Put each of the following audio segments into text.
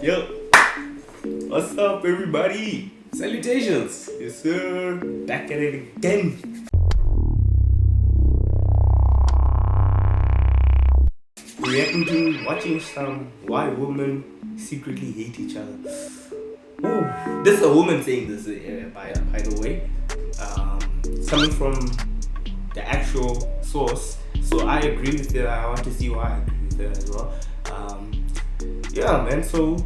Yo, what's up, everybody? Salutations. Yes, sir. Back at it again. Reacting to watching some why women secretly hate each other. Ooh, this is a woman saying this, by the way. Coming from the actual source. So I agree with her. I want to see why I agree with her as well. Yeah, man. So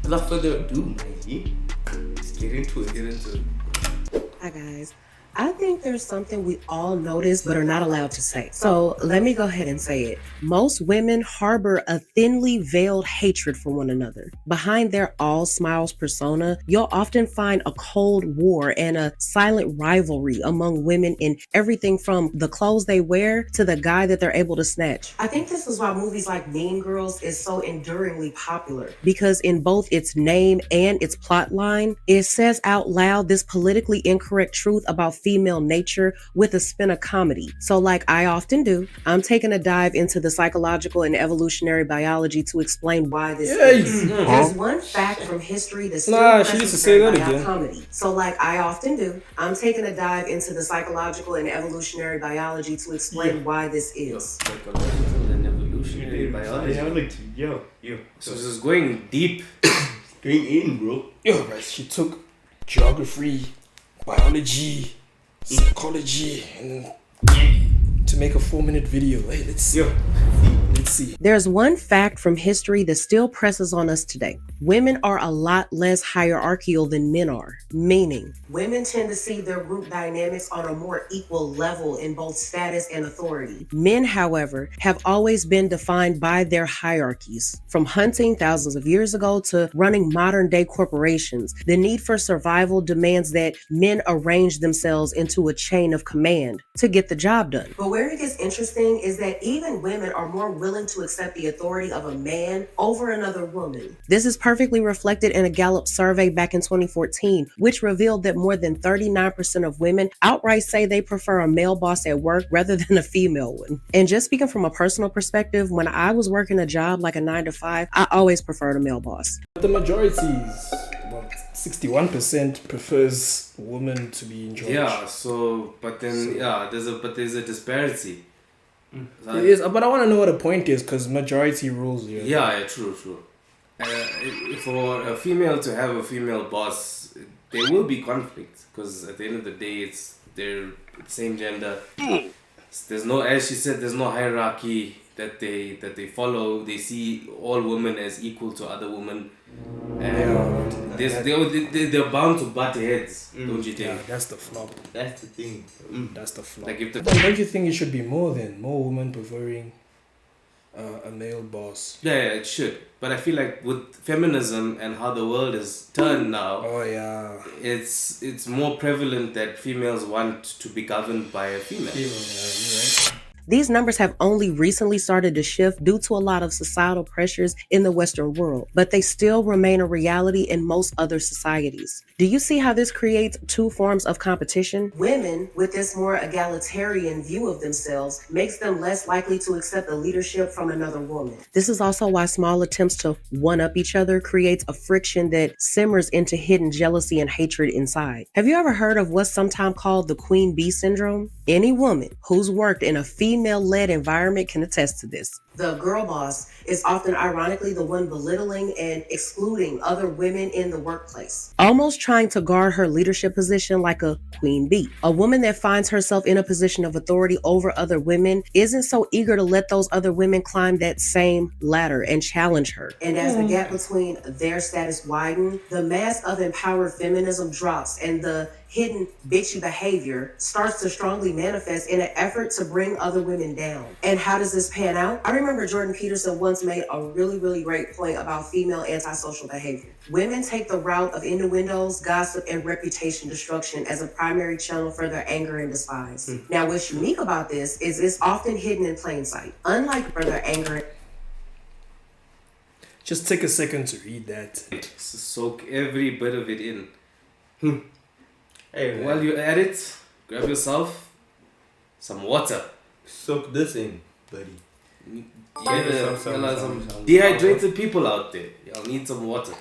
without further ado, Mikey, let's get into it. Hi guys. I think there's something we all notice but are not allowed to say. So let me go ahead and say it. Most women harbor a thinly veiled hatred for one another. Behind their all smiles persona, you'll often find a cold war and a silent rivalry among women in everything from the clothes they wear to the guy that they're able to snatch. I think this is why movies like Mean Girls is so enduringly popular, because in both its name and its plot line, it says out loud this politically incorrect truth about female nature with a spin of comedy. So like I often do, I'm taking a dive into the psychological and evolutionary biology to explain why this is. There's one fact from history that still she used to say that again. comedy. So like I often do, I'm taking a dive into the psychological and evolutionary biology to explain why this is. Psychological and evolutionary biology. Yo. So this is going deep. Going in, bro. Yo, right, she took geography, biology, psychology, and to make a 4-minute video. Hey, let's see. Let's see. There's one fact from history that still presses on us today. Women are a lot less hierarchical than men are, meaning women tend to see their group dynamics on a more equal level in both status and authority. Men, however, have always been defined by their hierarchies. From hunting thousands of years ago to running modern day corporations, the need for survival demands that men arrange themselves into a chain of command to get the job done. But where it gets interesting is that even women are more willing to accept the authority of a man over another woman. This is perfectly reflected in a Gallup survey back in 2014, which revealed that more than 39% of women outright say they prefer a male boss at work rather than a female one. And just speaking from a personal perspective, when I was working a job like a 9-to-5, I always preferred a male boss. The majority is about 61% prefers women to be in charge. Yeah. So, but then there's a disparity. It is, but I want to know what the point is, because majority rules here. Yeah, true. For a female to have a female boss, there will be conflict, because at the end of the day, they're same gender. There's no, as she said, there's no hierarchy that they follow. They see all women as equal to other women, and they're bound to butt heads, don't you think? Yeah, that's the flop. That's the thing. That's the flop. Like if the Don't you think it should be more women preferring a male boss? yeah, it should. But I feel like with feminism and how the world is turned now, Oh yeah. it's more prevalent that females want to be governed by a female. Yeah, you're right. These numbers have only recently started to shift due to a lot of societal pressures in the Western world, but they still remain a reality in most other societies. Do you see how this creates two forms of competition? Women, with this more egalitarian view of themselves, makes them less likely to accept the leadership from another woman. This is also why small attempts to one-up each other creates a friction that simmers into hidden jealousy and hatred inside. Have you ever heard of what's sometimes called the queen bee syndrome? Any woman who's worked in a female-led environment can attest to this. The girl boss is often ironically the one belittling and excluding other women in the workplace, almost trying to guard her leadership position like a queen bee. A woman that finds herself in a position of authority over other women isn't so eager to let those other women climb that same ladder and challenge her. And as the gap between their status widens, the mask of empowered feminism drops and the hidden bitchy behavior starts to strongly manifest in an effort to bring other women down. And how does this pan out? I remember Jordan Peterson once made a really great point about female antisocial behavior. Women take the route of innuendos, gossip, and reputation destruction as a primary channel for their anger and despise. Now, what's unique about this is it's often hidden in plain sight. Unlike further anger, Just take a second to read that. Soak every bit of it in. Hey, man. While you're at it, grab yourself some water. Soak this in, buddy. Some dehydrated people out there. Y'all need some water.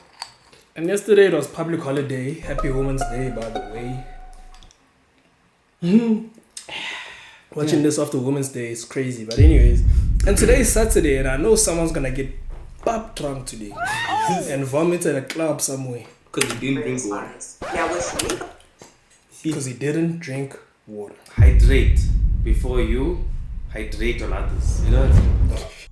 And yesterday it was public holiday. Happy Women's Day, by the way. Watching this after Women's Day is crazy. But anyways, and today is Saturday, and I know someone's gonna get pop drunk today and vomit at a club somewhere. Because he didn't drink water. Because he didn't drink water. Hydrate before you hydrate on others. You know what I'm saying?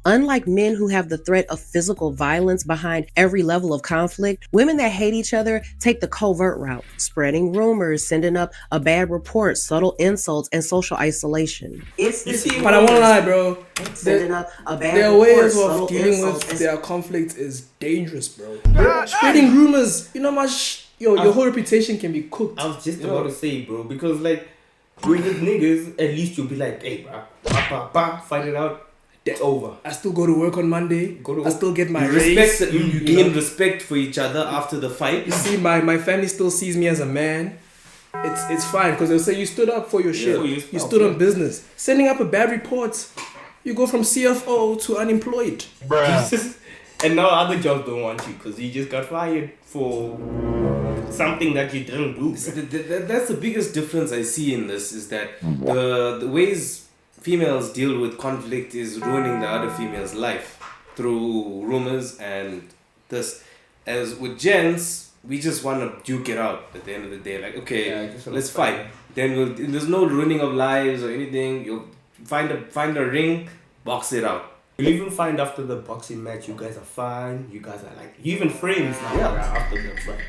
Unlike men who have the threat of physical violence behind every level of conflict, women that hate each other take the covert route, spreading rumors, sending up a bad report, subtle insults, and social isolation. But I won't lie, bro. Their ways of dealing with their conflict is dangerous, bro. Spreading rumors, you know much your whole reputation can be cooked. I was just about to say, bro, because like with niggas, at least you'll be like, hey, bro, fight it out. It's over. I still go to work on Monday. I still get my raise. You gain respect for each other after the fight. You see, my family still sees me as a man. It's fine because they'll say you stood up for your shit. You stood on business. Sending up a bad report, you go from CFO to unemployed. Bruh. And now other jobs don't want you because you just got fired for something that you didn't do. That's the biggest difference I see in this is that the ways females deal with conflict is ruining the other female's life through rumors and this. As with gents, we just want to duke it out at the end of the day. Like, okay, let's fight. Then there's no ruining of lives or anything. You'll find a ring, box it out. You'll even find after the boxing match, you guys are fine. You guys are like, you even friends now after the fight.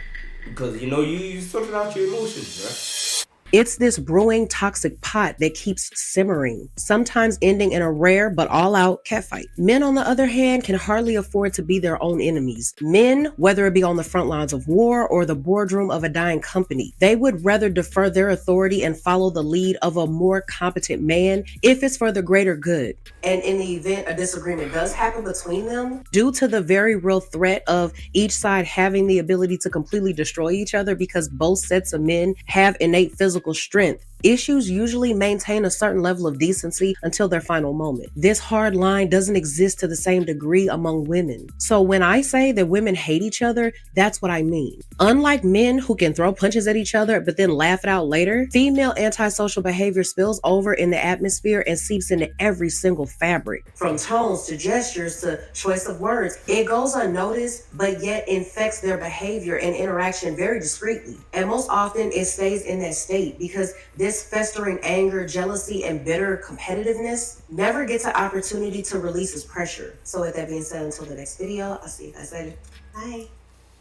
Because, you know, you sorted out your emotions, right? It's this brewing toxic pot that keeps simmering, sometimes ending in a rare but all-out catfight. Men, on the other hand, can hardly afford to be their own enemies. Men, whether it be on the front lines of war or the boardroom of a dying company, they would rather defer their authority and follow the lead of a more competent man if it's for the greater good. And in the event a disagreement does happen between them, due to the very real threat of each side having the ability to completely destroy each other because both sets of men have innate physical strength, issues usually maintain a certain level of decency until their final moment. This hard line doesn't exist to the same degree among women. So when I say that women hate each other, that's what I mean. Unlike men who can throw punches at each other but then laugh it out later, female antisocial behavior spills over in the atmosphere and seeps into every single fabric. From tones to gestures to choice of words, it goes unnoticed but yet infects their behavior and interaction very discreetly. And most often it stays in that state because this festering anger, jealousy, and bitter competitiveness never gets an opportunity to release its pressure. So with that being said, until the next video, I'll see you guys later. Bye.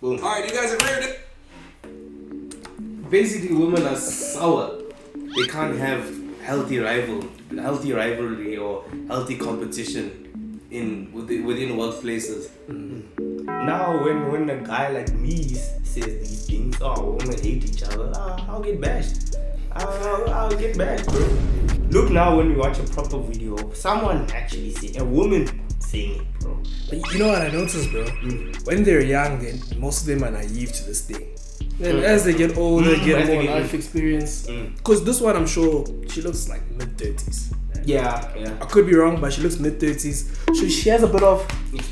Boom. Alright, you guys agree with it? Basically, women are sour. They can't have healthy rivalry or healthy competition within workplaces. Now when a guy like me says these things, oh, women hate each other, I'll get bashed. I'll get bashed, bro. Look now when we watch a proper video, someone actually saying, a woman saying it, bro. But you know what I noticed, bro? When they're young, most of them are naive to this thing. Then as they get older, get more life experience. Because this one, I'm sure, she looks like mid-30s. Yeah. I could be wrong, but she looks mid-30s. So she has a bit of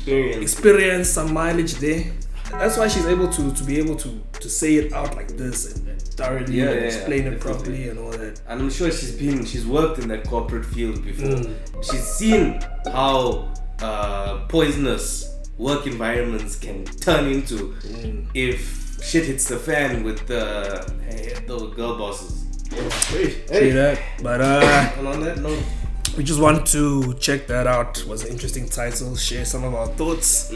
experience, some mileage there. That's why she's able to be able to say it out like this and thoroughly explain it properly and all that. And I'm sure she's worked in that corporate field before. She's seen how poisonous work environments can turn into if shit hits the fan with the girl bosses. See that? But and on that note, we just want to check that out. It was an interesting title. Share some of our thoughts.